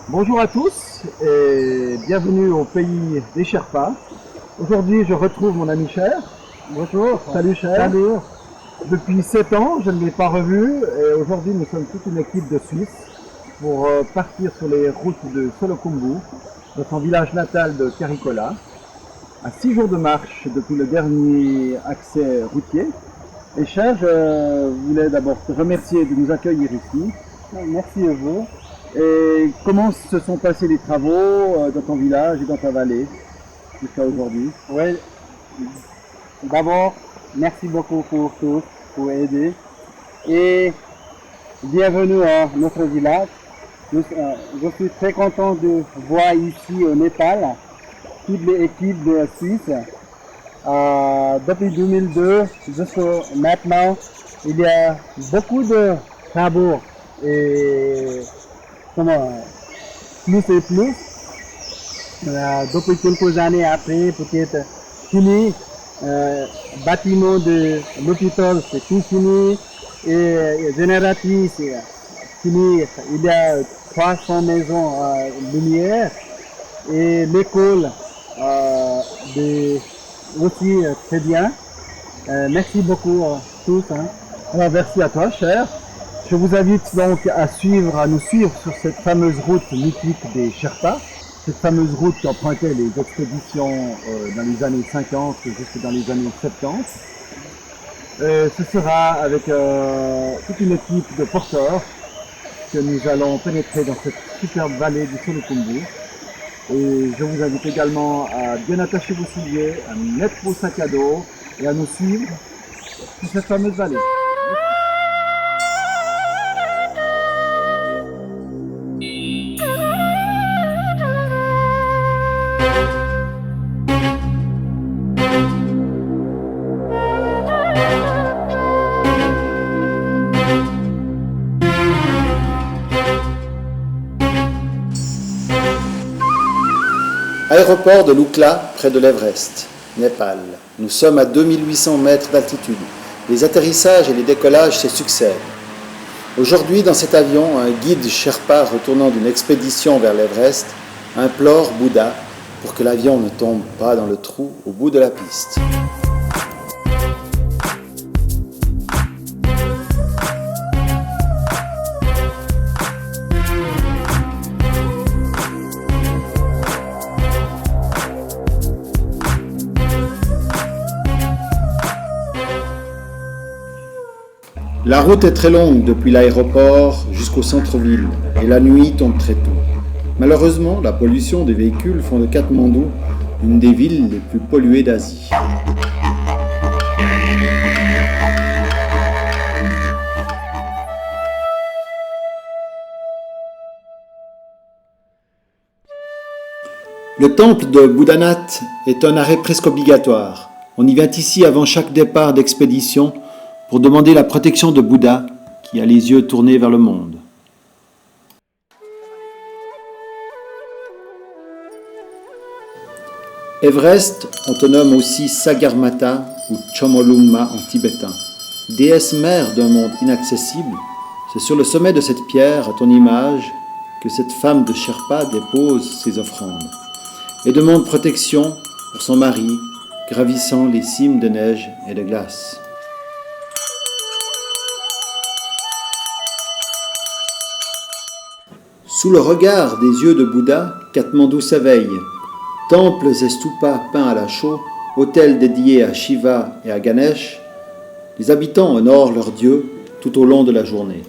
Bonjour à tous et bienvenue au pays des Sherpas. Aujourd'hui, je retrouve mon ami Cher. Bonjour. Salut Cher. Salut. Depuis 7 ans, je ne l'ai pas revu et aujourd'hui, nous sommes toute une équipe de Suisse pour partir sur les routes de Solokumbu, dans son village natal de Caricola, à 6 jours de marche depuis le dernier accès routier. Et Cher, je voulais d'abord te remercier de nous accueillir ici. Merci à vous. Et comment se sont passés les travaux dans ton village et dans ta vallée jusqu'à aujourd'hui? Oui. D'abord, merci beaucoup pour tous, pour aider. Et bienvenue à notre village. Je suis très content de voir ici au Népal toutes les équipes de Suisse. Depuis 2002 jusqu'à maintenant, il y a beaucoup de travaux et plus et plus. Depuis quelques années après, peut-être fini. Bâtiment de l'hôpital, c'est tout fini. Et génératrice, c'est fini. Il y a 300 maisons lumière. Et l'école aussi très bien. Merci beaucoup à tous. Alors, merci à toi, Cher. Je vous invite donc à nous suivre sur cette fameuse route mythique des Sherpas. Cette fameuse route qui empruntait les expéditions dans les années 50 jusque dans les années 70. Ce sera avec toute une équipe de porteurs que nous allons pénétrer dans cette superbe vallée du Solokumbu. Et je vous invite également à bien attacher vos souliers, à mettre vos sacs à dos et à nous suivre sur cette fameuse vallée. Aéroport de Lukla, près de l'Everest, Népal. Nous sommes à 2800 mètres d'altitude. Les atterrissages et les décollages se succèdent. Aujourd'hui, dans cet avion, un guide Sherpa retournant d'une expédition vers l'Everest implore Bouddha pour que l'avion ne tombe pas dans le trou au bout de la piste. La route est très longue depuis l'aéroport jusqu'au centre-ville et la nuit tombe très tôt. Malheureusement, la pollution des véhicules font de Katmandou une des villes les plus polluées d'Asie. Le temple de Boudhanath est un arrêt presque obligatoire. On y vient ici avant chaque départ d'expédition pour demander la protection de Bouddha, qui a les yeux tournés vers le monde. Everest, on te nomme aussi Sagarmatha ou Chomolungma en tibétain. Déesse mère d'un monde inaccessible, c'est sur le sommet de cette pierre, à ton image, que cette femme de Sherpa dépose ses offrandes et demande protection pour son mari, gravissant les cimes de neige et de glace. Sous le regard des yeux de Bouddha, Katmandou s'éveille. Temples et stupas peints à la chaux, hôtels dédiés à Shiva et à Ganesh, les habitants honorent leurs dieux tout au long de la journée.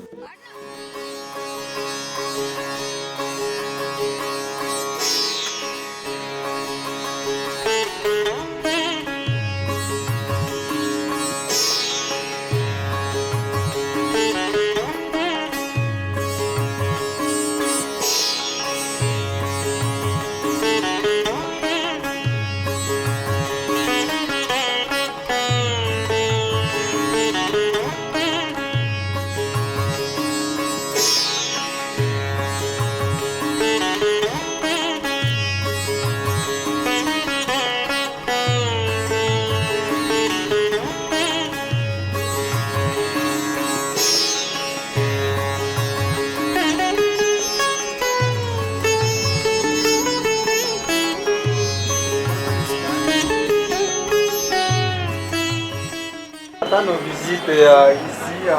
nous visitons ici le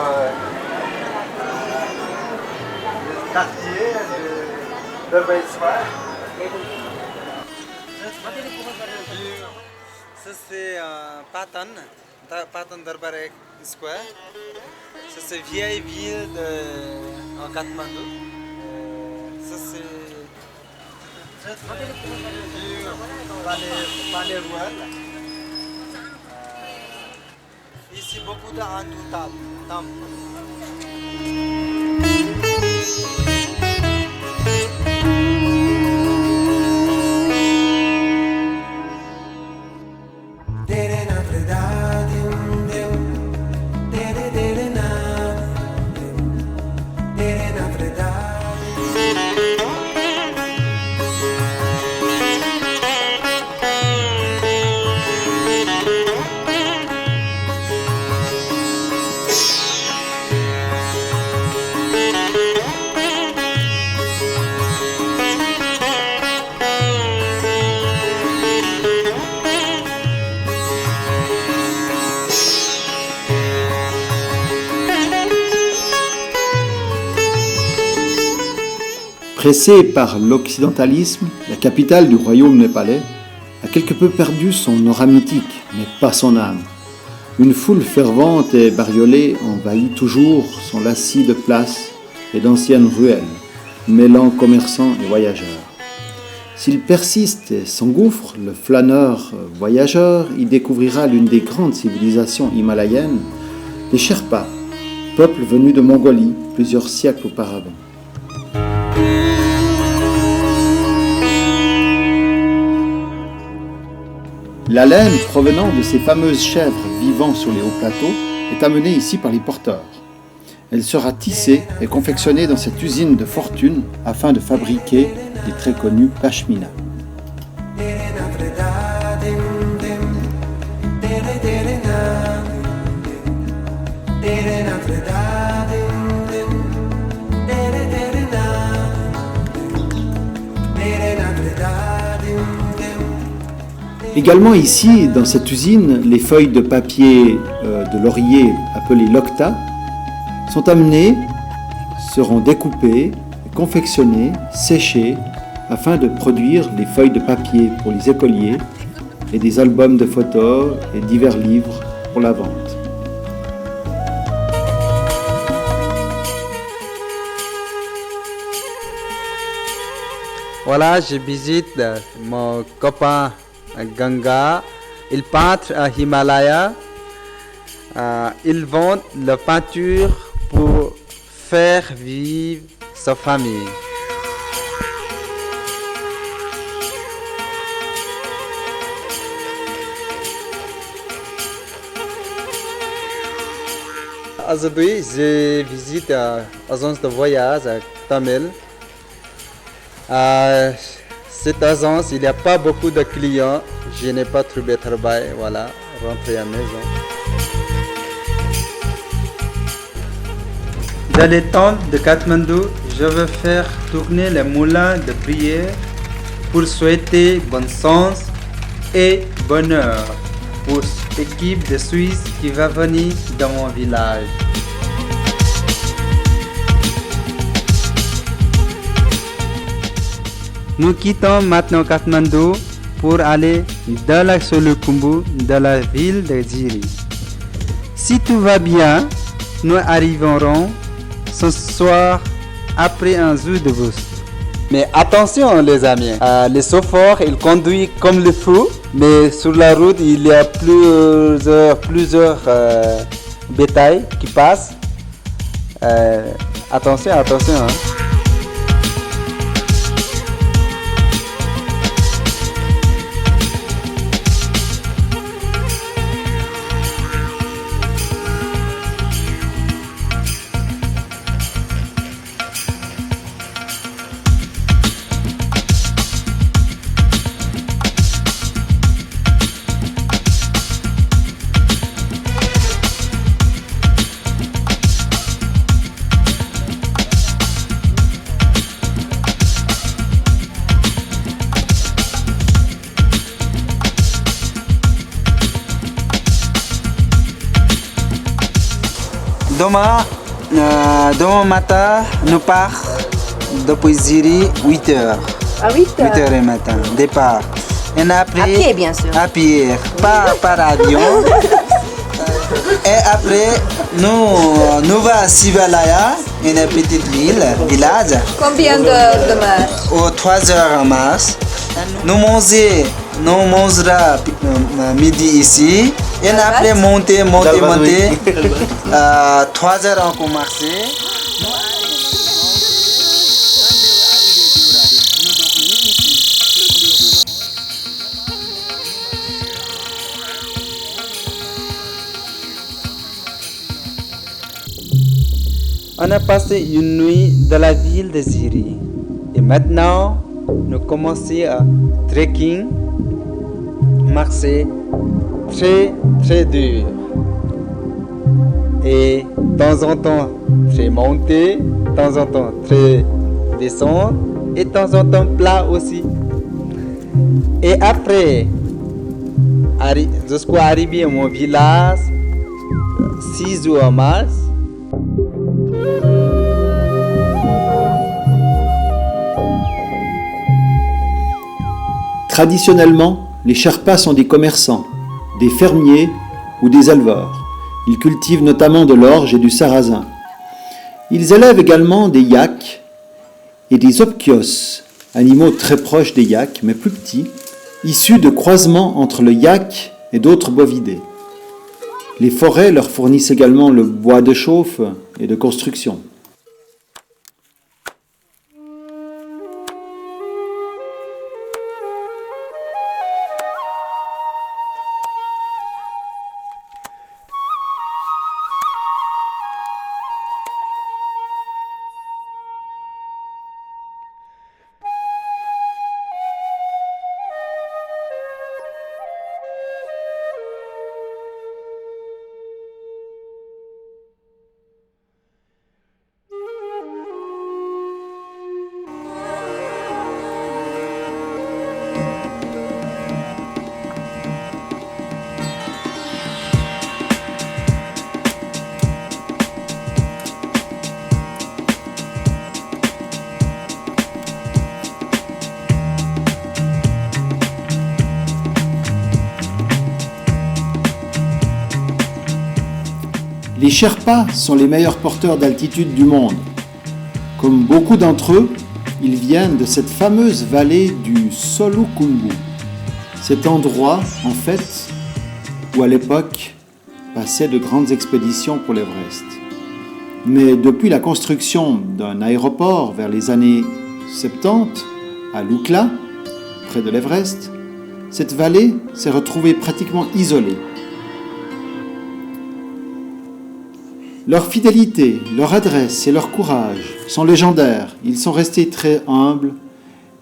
quartier de Darbar Square. Ça c'est Patan Darbar Square. Ça c'est vieille ville en Katmandou. Ça c'est palais royal. Ici beaucoup de hindous temples. Pressée par l'occidentalisme, la capitale du royaume népalais a quelque peu perdu son aura mythique, mais pas son âme. Une foule fervente et bariolée envahit toujours son lacis de places et d'anciennes ruelles, mêlant commerçants et voyageurs. S'il persiste et s'engouffre, le flâneur voyageur y découvrira l'une des grandes civilisations himalayennes, les Sherpas, peuple venu de Mongolie plusieurs siècles auparavant. La laine provenant de ces fameuses chèvres vivant sur les hauts plateaux est amenée ici par les porteurs. Elle sera tissée et confectionnée dans cette usine de fortune afin de fabriquer les très connus pashmina. Également ici, dans cette usine, les feuilles de papier de laurier appelées lokta sont amenées, seront découpées, confectionnées, séchées afin de produire les feuilles de papier pour les écoliers et des albums de photos et divers livres pour la vente. Voilà, je visite mon copain Ganga. Il peintre à Himalaya. Il vend la peinture pour faire vivre sa famille. Aujourd'hui, je visite l'agence de voyage à Tamil. Cette agence, il n'y a pas beaucoup de clients. Je n'ai pas trouvé de travail. Voilà, rentrer à la maison. Dans les temples de Katmandou, je veux faire tourner les moulins de prière pour souhaiter bon sens et bonheur pour l'équipe de Suisse qui va venir dans mon village. Nous quittons maintenant Katmandou pour aller dans la Solukhumbu, dans la ville de Jiri. Si tout va bien, nous arriverons ce soir après un jour de bus. Mais attention les amis, les chauffeurs ils conduisent comme le fou, mais sur la route il y a plusieurs bétails qui passent. Attention. Hein. demain matin, nous partons depuis Ziri 8h. À 8 heures. 8h du matin, départ. Et après, À pied, bien sûr. À pied, pas par avion. Et après, nous allons à Sivalaya, une petite village, Combien d'heures de marche? aux 3 heures en mars. Nous mangerons midi ici. Et après, monter. 3 heures encore marcher. On a passé une nuit dans la ville de Ziri. Et maintenant, nous commençons à trekking, marcher très dur. Et de temps en temps, très monté, de temps en temps, très descente, et de temps en temps, plat aussi. Et après, jusqu'à arriver à mon village, 6 jours en mars, Traditionnellement, les Sherpas sont des commerçants, des fermiers ou des éleveurs. Ils cultivent notamment de l'orge et du sarrasin. Ils élèvent également des yaks et des opkios, animaux très proches des yaks mais plus petits, issus de croisements entre le yak et d'autres bovidés. Les forêts leur fournissent également le bois de chauffe et de construction. Les Sherpas sont les meilleurs porteurs d'altitude du monde. Comme beaucoup d'entre eux, ils viennent de cette fameuse vallée du Solukhumbu. Cet endroit, en fait, où à l'époque passaient de grandes expéditions pour l'Everest. Mais depuis la construction d'un aéroport vers les années 70 à Lukla, près de l'Everest, cette vallée s'est retrouvée pratiquement isolée. Leur fidélité, leur adresse et leur courage sont légendaires. Ils sont restés très humbles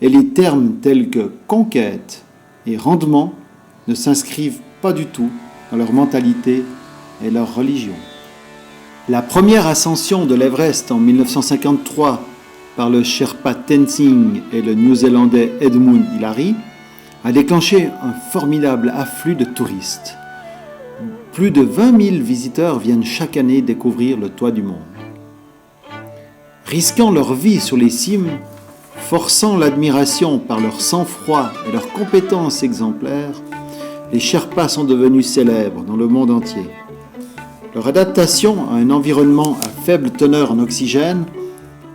et les termes tels que conquête et rendement ne s'inscrivent pas du tout dans leur mentalité et leur religion. La première ascension de l'Everest en 1953 par le Sherpa Tenzing et le Néo-Zélandais Edmund Hillary a déclenché un formidable afflux de touristes. Plus de 20 000 visiteurs viennent chaque année découvrir le toit du monde. Risquant leur vie sur les cimes, forçant l'admiration par leur sang-froid et leurs compétences exemplaires, les Sherpas sont devenus célèbres dans le monde entier. Leur adaptation à un environnement à faible teneur en oxygène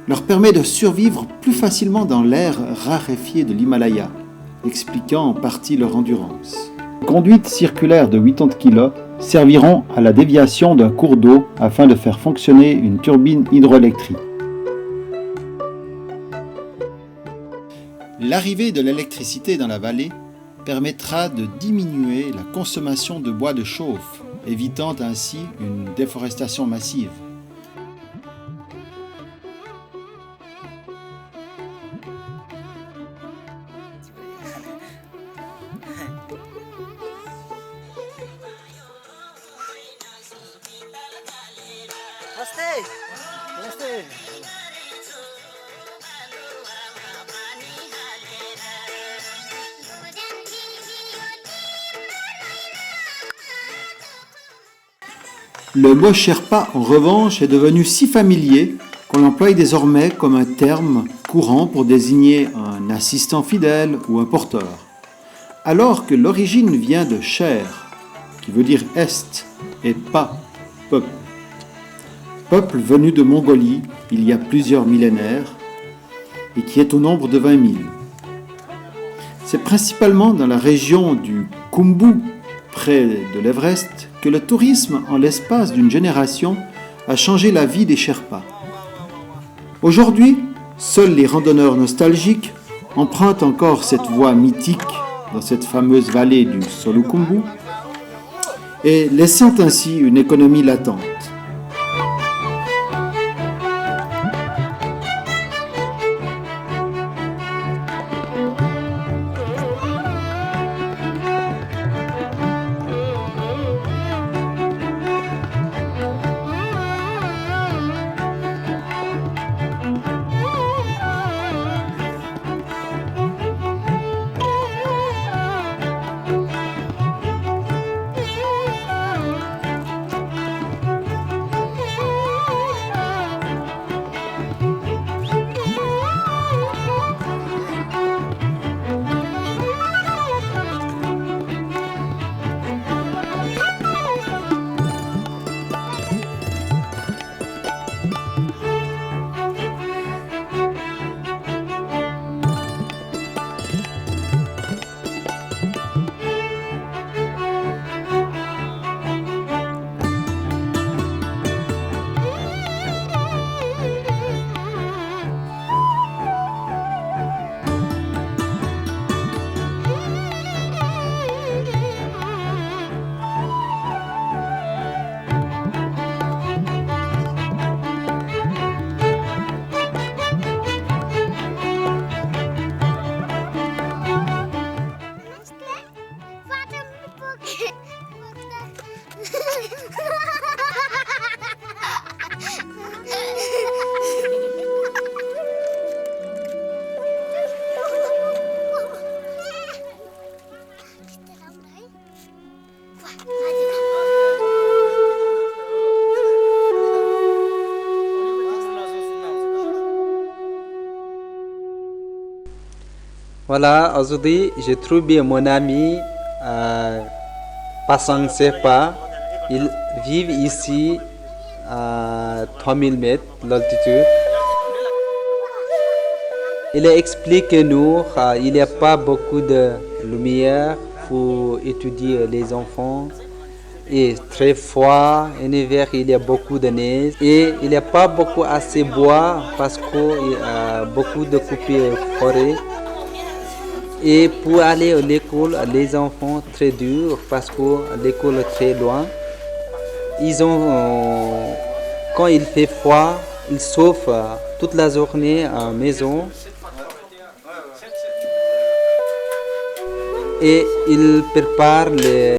leur permet de survivre plus facilement dans l'air raréfié de l'Himalaya, expliquant en partie leur endurance. Les conduites circulaires de 80 kg serviront à la déviation d'un cours d'eau afin de faire fonctionner une turbine hydroélectrique. L'arrivée de l'électricité dans la vallée permettra de diminuer la consommation de bois de chauffe, évitant ainsi une déforestation massive. Le mot Sherpa, en revanche, est devenu si familier qu'on l'emploie désormais comme un terme courant pour désigner un assistant fidèle ou un porteur, alors que l'origine vient de Sher, qui veut dire Est, et pas peuple. Peuple venu de Mongolie il y a plusieurs millénaires et qui est au nombre de 20 000. C'est principalement dans la région du Khumbu, près de l'Everest, que le tourisme, en l'espace d'une génération, a changé la vie des Sherpas. Aujourd'hui, seuls les randonneurs nostalgiques empruntent encore cette voie mythique dans cette fameuse vallée du Solukhumbu et laissant ainsi une économie latente. Voilà, aujourd'hui, j'ai trouvé mon ami Pasang Sherpa. Ils vivent ici à 3000 mètres d'altitude. Il explique que nous, il n'y a pas beaucoup de lumière pour étudier les enfants. Et très froid, en hiver il y a beaucoup de neige et il n'y a pas beaucoup assez de bois parce qu'il y a beaucoup de coupures forêt. Et pour aller à l'école, les enfants très durs parce que l'école est très loin. Quand il fait froid, ils souffrent toute la journée à la maison. Et ils préparent les